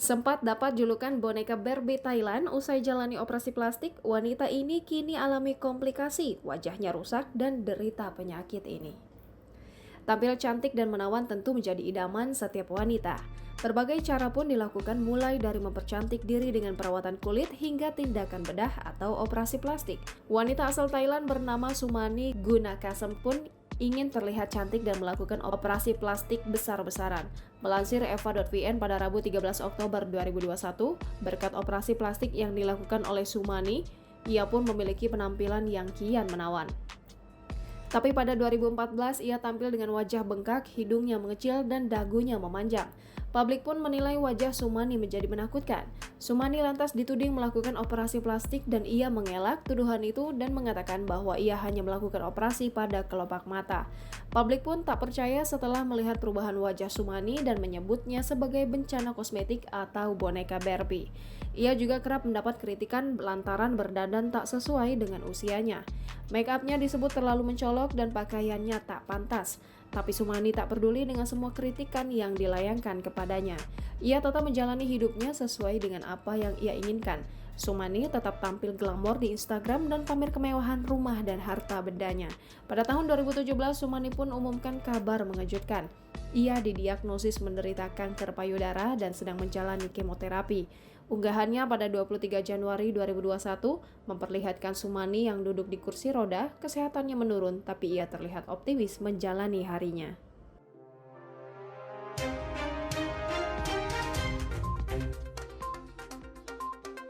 Sempat dapat julukan boneka Barbie Thailand usai jalani operasi plastik, wanita ini kini alami komplikasi, wajahnya rusak dan derita penyakit ini. Tampil cantik dan menawan tentu menjadi idaman setiap wanita. Berbagai cara pun dilakukan mulai dari mempercantik diri dengan perawatan kulit hingga tindakan bedah atau operasi plastik. Wanita asal Thailand bernama Sumani Gunakasem pun ingin terlihat cantik dan melakukan operasi plastik besar-besaran. Melansir eva.vn pada Rabu 13 Oktober 2021, berkat operasi plastik yang dilakukan oleh Sumani, ia pun memiliki penampilan yang kian menawan. Tapi pada 2014 ia tampil dengan wajah bengkak, hidungnya mengecil dan dagunya memanjang. Publik pun menilai wajah Sumani menjadi menakutkan. Sumani lantas dituding melakukan operasi plastik dan ia mengelak tuduhan itu dan mengatakan bahwa ia hanya melakukan operasi pada kelopak mata. Publik pun tak percaya setelah melihat perubahan wajah Sumani dan menyebutnya sebagai bencana kosmetik atau boneka Barbie. Ia juga kerap mendapat kritikan lantaran berdandan tak sesuai dengan usianya. Make up-nya disebut terlalu mencolok dan pakaiannya tak pantas. Tapi Sumani tak peduli dengan semua kritikan yang dilayangkan kepadanya. Ia tetap menjalani hidupnya sesuai dengan apa yang ia inginkan. Sumani tetap tampil glamor di Instagram dan pamer kemewahan rumah dan harta bendanya. Pada tahun 2017, Sumani pun umumkan kabar mengejutkan. Ia didiagnosis menderita kanker payudara dan sedang menjalani kemoterapi. Unggahannya pada 23 Januari 2021 memperlihatkan Sumani yang duduk di kursi roda, kesehatannya menurun tapi ia terlihat optimis menjalani harinya.